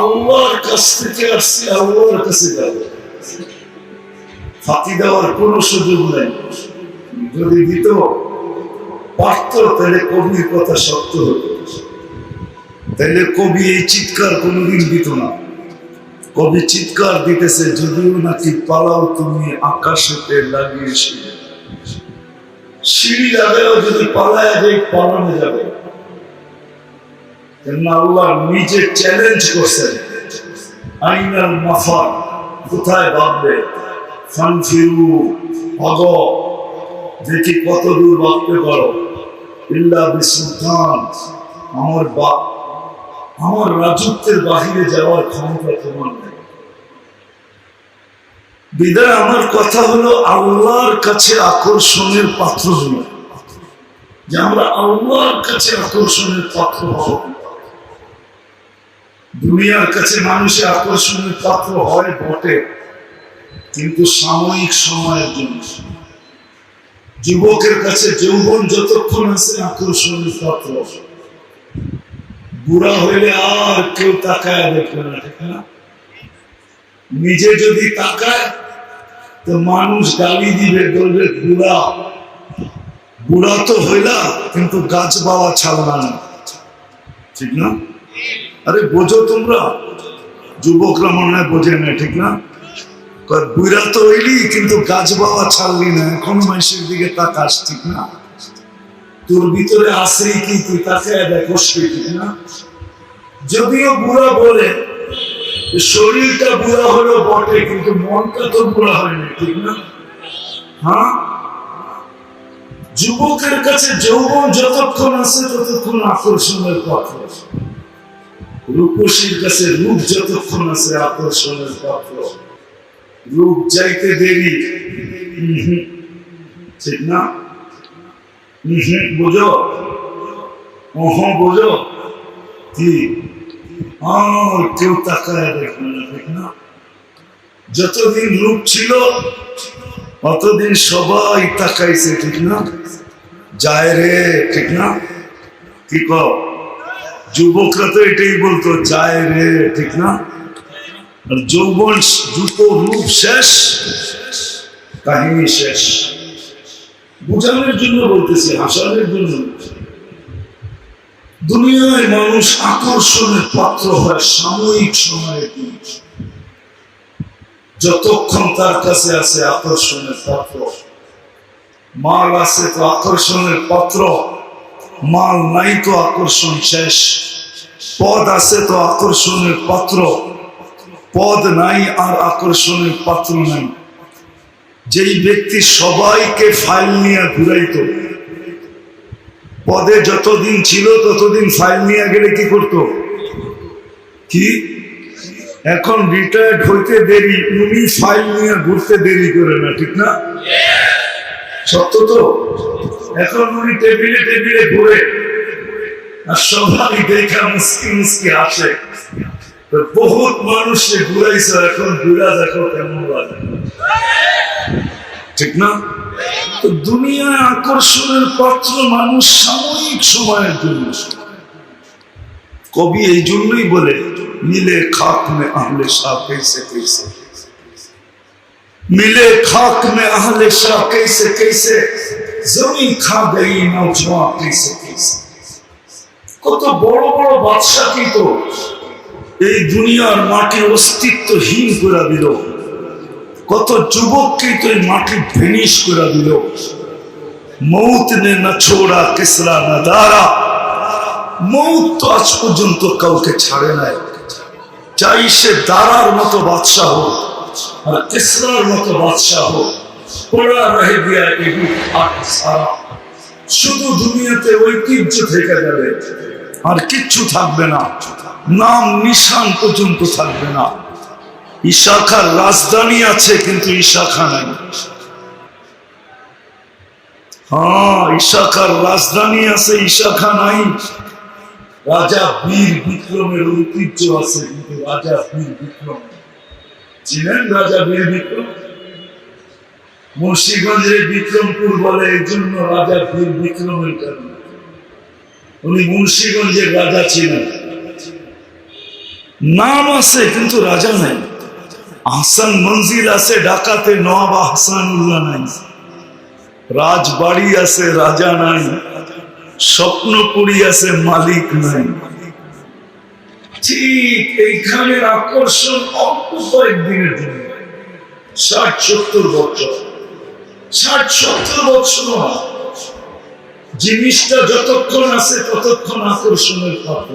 আল্লাহর কাছ থেকে আসছি, আল্লাহর কাছে যাব, ফাঁকি দেওয়ার কোনো সুযোগ নেই। যদি দিত পারত তাহলে কবির কথা সত্য হতো, তাহলে কবি এই চিৎকার কোনোদিন দিত না। কবি চিৎকার দিতেছে যদিও নাকি পালাও তুমি আকাশেতে লাগিয়ে সিঁড়ি, সিঁড়ি লাগাও যদি পালায় যাই পালানো যাবে। আল্লাহ নিজে চ্যালেঞ্জ করছেন, আইনাল মাফার, কোথায় ভাববে, ফানফিরু ভাগ, দেখি কত দূর ভাবতে পারো, ইল্লা বিসুলতান, আমার রাজত্বের বাহিরে যাওয়ার ক্ষমতা তোমার নেই। বিদায় আমার কথা হলো আল্লাহর কাছে আকর্ষণের পাত্র হল, যে আমরা আল্লাহর কাছে আকর্ষণের পাত্র হব। দুনিয়ার কাছে মানুষের আকর্ষণের পাত্র হয় বটে, কিন্তু সাময়িক সময়ের জন্য। যুবকের কাছে যৌবন যতক্ষণ আছে আকর্ষণের পাত্র, বুড়া হইলে আর কেউ তাকায় দেখবে না, ঠিক না? নিজে যদি তাকায় তো মানুষ গালি দিবে, বলবে বুড়া। বুড়া তো হইলা কিন্তু গাছ বাওয়া ছাড়লা না, ঠিক না? আরে বোঝো তোমরা, যুবকরা মনে হয় বোঝে না, ঠিক না? বুড়া তো হইলি কিন্তু গাছ বাওয়া ছাড়লি না, এখন মানুষের দিকে তাকাস, ঠিক না? তোর ভিতরে আসেই কি তুই তাকায় দেখো, ঠিক না? যদিও বুড়া বলে শরীরটা বুড়া হলো বটে, কিন্তু মনটা তো বুড়া হয়নি, ঠিক না? হ্যাঁ, যুবকের কাছে যৌবন যতক্ষণ আছে ততক্ষণ আকর্ষণের পাত্র, রূপসীর কাছে রূপ যতক্ষণ আছে আকর্ষণের পাত্র। রূপ যাইতে দেরি, ঠিক না? বোঝো, বোঝো কি? কেউ তাকায় দেখবে না, ঠিক না? যতদিন রূপ ছিল অতদিন সবাই তাকাইছে, ঠিক না? যায় রে, ঠিক না? কি কও? যুবকরা তো এটাই বলতো, যায় রে, ঠিক না? আর যৌবন দুটো রূপ শেষ, কাহিনী শেষ। বুঝানোর জন্য বলতেছি, হাসানোর জন্য। দুনিয়ায় মানুষ আকর্ষণের পাত্র হয় সাময়িক সময়ের জন্য, যতক্ষণ তার কাছে আছে আকর্ষণের পাত্র। মাল আছে তো আকর্ষণের পাত্র, মাল নাই তো আকর্ষণ শেষ। পদ আছে তো আকর্ষণের পাত্র, পদ নাই আর আকর্ষণের পাত্র নাই। যেই ব্যক্তি সবাইকে ফাইল নিয়ে ঘুরাইতো, পদে যতদিন ছিল ততদিন ফাইল নিয়ে গেলে কি করতো? কি এখন রিটায়ার্ড হইতে দেরি, উনি ফাইল নিয়ে ঘুরতে দেরি করে না, ঠিক না? সত্য তো। এখন উনি টেবিলে টেবিলে ঘুরে আর সবাই দেখা মুস্কি মুস্কি আসে। বহুত মানুষে ঘুরাইছে, এখন ঘুরা দেখো কেমন লাগে, ঠিক না? তো দুনিয়ায় আকর্ষণের পাত্র মানুষ সাময়িক সময়ের জন্য। কবি এই জন্যই বলে, মিলে খাক মে আহলে শাহ कैसे कैसे, मिले खाक में अहले शाह कैसे कैसे, जमीन खा गई नौजवान कैसे कैसे। কত বড় বড় বাদশা কি তো এই দুনিয়ার মাটি অস্তিত্বহীন করে দিল, কত যুবককে তো এই মাটি ভেনিশ করে দিল। মৌত নে না ছোড়া কিসরা না দারা, মৌত তো আজ পর্যন্ত কাউকে ছাড়ে নাই। চাই সে দারার মতো বাদশাহ হোক আর কিসরার মতো বাদশাহ হোক, পড়া রহে গিয়া এগুলো সারা। শুধু দুনিয়াতে ঐতিহ্য থেকে যাবে, আর কিচ্ছু থাকবে না, নাম নিশান পর্যন্ত থাকবে না। ইশাখার রাজধানী আছে কিন্তু ইশাখা নাই। হ্যাঁ, ইশাখার রাজধানী আছে, ইশাখা নাই। রাজা বীর বিক্রমের ঐতিহ্য আছে কিন্তু রাজা বীর বিক্রম ছিলেন। রাজা বীর বিক্রম মুন্সিগঞ্জের বিক্রমপুর বলে এই জন্য রাজা বীর বিক্রমের কারণে। উনি মুন্সিগঞ্জের রাজা ছিলেন। নাম আছে কিন্তু রাজা নাই। আহসান মঞ্জিল আছে ঢাকাতে, নবাব আহসানুল্লাহ নাই। রাজবাড়ি আছে, রাজা নাই। স্বপ্নপুরী আছে, মালিক নাই। ঠিক এইখানে আকর্ষণ অল্প কয়েকদিনের জন্য, 60-70 বছর। 60-70 বছর জিনিসটা যতক্ষণ আছে ততক্ষণ আকর্ষণের পাত্র।